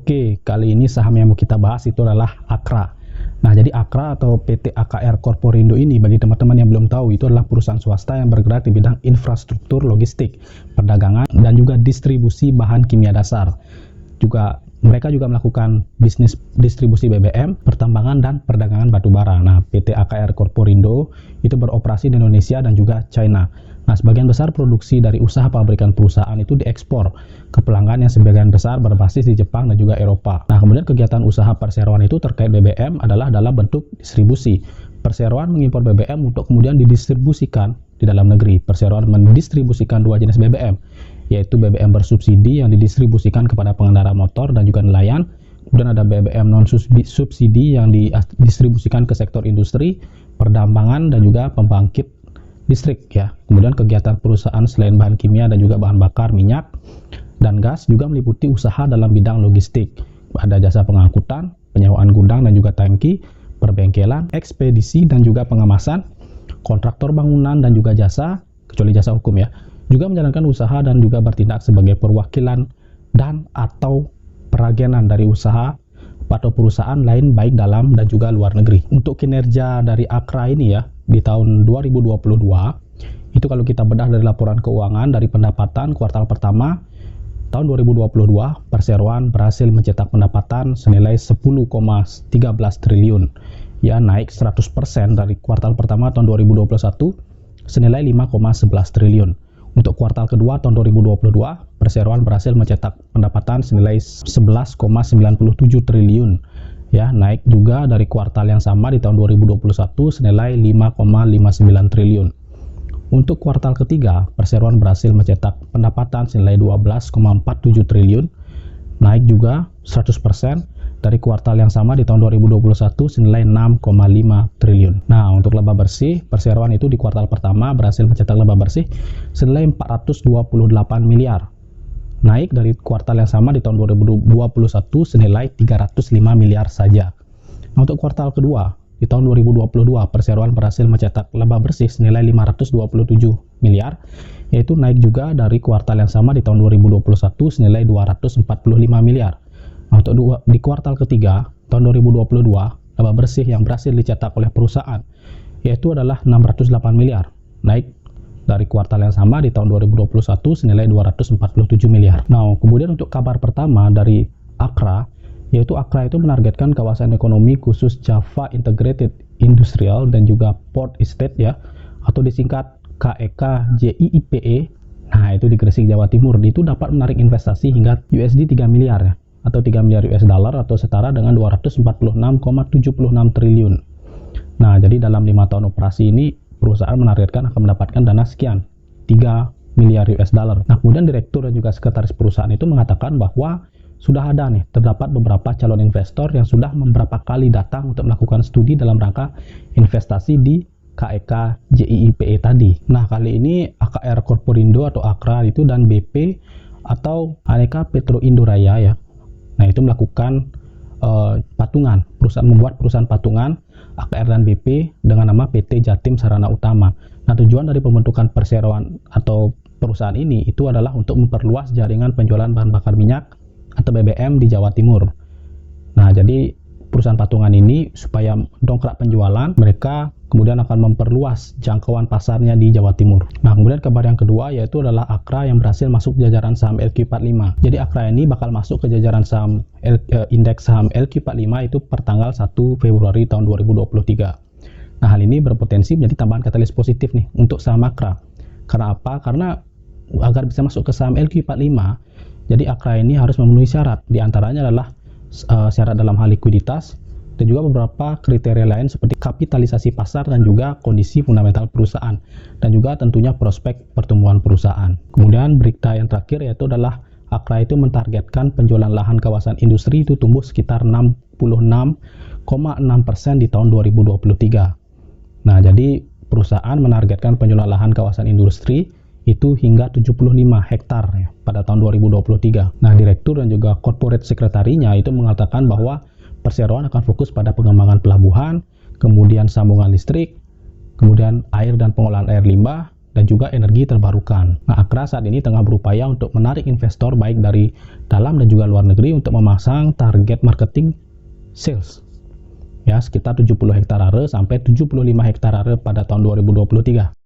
Oke, kali ini saham yang mau kita bahas itu adalah Akra. Nah, jadi Akra atau PT AKR Corporindo ini, bagi teman-teman yang belum tahu, itu adalah perusahaan swasta yang bergerak di bidang infrastruktur logistik, perdagangan, dan juga distribusi bahan kimia dasar. Mereka juga melakukan bisnis distribusi BBM, pertambangan, dan perdagangan batubara. Nah, PT AKR Corporindo itu beroperasi di Indonesia dan juga China. Nah, sebagian besar produksi dari usaha pabrikan perusahaan itu diekspor ke pelanggan yang sebagian besar berbasis di Jepang dan juga Eropa. Nah, kemudian kegiatan usaha perseroan itu terkait BBM adalah dalam bentuk distribusi. Perseroan mengimpor BBM untuk kemudian didistribusikan di dalam negeri. Perseroan mendistribusikan dua jenis BBM, yaitu BBM bersubsidi yang didistribusikan kepada pengendara motor dan juga nelayan. Kemudian ada BBM non-subsidi yang didistribusikan ke sektor industri, pertambangan, dan juga pembangkit listrik ya. Kemudian kegiatan perusahaan selain bahan kimia dan juga bahan bakar minyak dan gas juga meliputi usaha dalam bidang logistik. Ada jasa pengangkutan, penyewaan gudang dan juga tangki, perbengkelan, ekspedisi dan juga pengemasan, kontraktor bangunan dan juga jasa, kecuali jasa hukum ya. Juga menjalankan usaha dan juga bertindak sebagai perwakilan dan atau peragenan dari usaha atau perusahaan lain baik dalam dan juga luar negeri. Untuk kinerja dari Akra ini ya, di tahun 2022 itu kalau kita bedah dari laporan keuangan dari pendapatan kuartal pertama tahun 2022, perseroan berhasil mencetak pendapatan senilai 10,13 triliun ya, naik 100% dari kuartal pertama tahun 2021 senilai 5,11 triliun. Untuk kuartal kedua tahun 2022, perseroan berhasil mencetak pendapatan senilai 11,97 triliun ya, naik juga dari kuartal yang sama di tahun 2021 senilai 5,59 triliun. Untuk kuartal ketiga, perseroan berhasil mencetak pendapatan senilai 12,47 triliun, naik juga 100% dari kuartal yang sama di tahun 2021 senilai 6,5 triliun. Nah, untuk laba bersih, perseroan itu di kuartal pertama berhasil mencetak laba bersih senilai 428 miliar. Naik dari kuartal yang sama di tahun 2021 senilai 305 miliar saja. Nah, untuk kuartal kedua di tahun 2022, perseroan berhasil mencetak laba bersih senilai 527 miliar, yaitu naik juga dari kuartal yang sama di tahun 2021 senilai 245 miliar. Nah, untuk di kuartal ketiga tahun 2022, laba bersih yang berhasil dicetak oleh perusahaan yaitu adalah 608 miliar, naik dari kuartal yang sama di tahun 2021 senilai 247 miliar. Nah, kemudian untuk kabar pertama dari Akra, yaitu Akra itu menargetkan kawasan ekonomi khusus Java Integrated Industrial dan juga Port Estate ya, atau disingkat KEK JIIPE. Nah, itu di Gresik, Jawa Timur. Itu dapat menarik investasi hingga USD 3 miliar ya, atau 3 miliar US dollar atau setara dengan 246,76 triliun. Nah, jadi dalam 5 tahun operasi ini perusahaan menargetkan akan mendapatkan dana sekian 3 miliar US dollar. Nah, kemudian direktur dan juga sekretaris perusahaan itu mengatakan bahwa sudah ada nih terdapat beberapa calon investor yang sudah beberapa kali datang untuk melakukan studi dalam rangka investasi di KEK JIIPE tadi. Nah, kali ini AKR Corporindo atau Akra itu dan BP atau Aneka Petro Indoraya ya. Nah, itu melakukan patungan, membuat perusahaan patungan AKR dan BP dengan nama PT Jatim Sarana Utama. Nah, tujuan dari pembentukan perseroan atau perusahaan ini itu adalah untuk memperluas jaringan penjualan bahan bakar minyak atau BBM di Jawa Timur. Nah, jadi perusahaan patungan ini supaya dongkrak penjualan, mereka kemudian akan memperluas jangkauan pasarnya di Jawa Timur. Nah, kemudian kabar yang kedua yaitu adalah Akra yang berhasil masuk jajaran saham LQ45. Jadi Akra ini bakal masuk ke jajaran saham indeks saham LQ45 itu per tanggal 1 Februari tahun 2023. Nah, hal ini berpotensi menjadi tambahan katalis positif nih untuk saham Akra. Karena apa? Karena agar bisa masuk ke saham LQ45, jadi Akra ini harus memenuhi syarat. Di antaranya adalah syarat dalam hal likuiditas dan juga beberapa kriteria lain seperti kapitalisasi pasar dan juga kondisi fundamental perusahaan dan juga tentunya prospek pertumbuhan perusahaan. Kemudian berita yang terakhir yaitu adalah Akra itu mentargetkan penjualan lahan kawasan industri itu tumbuh sekitar 66,6% di tahun 2023. Nah, jadi perusahaan menargetkan penjualan lahan kawasan industri itu hingga 75 hektar ya, pada tahun 2023. Nah, direktur dan juga corporate sekretarinya itu mengatakan bahwa perseroan akan fokus pada pengembangan pelabuhan, kemudian sambungan listrik, kemudian air dan pengolahan air limbah, dan juga energi terbarukan. Nah, Akra saat ini tengah berupaya untuk menarik investor baik dari dalam dan juga luar negeri untuk memasang target marketing sales. Ya, sekitar 70 hektar sampai 75 hektar pada tahun 2023.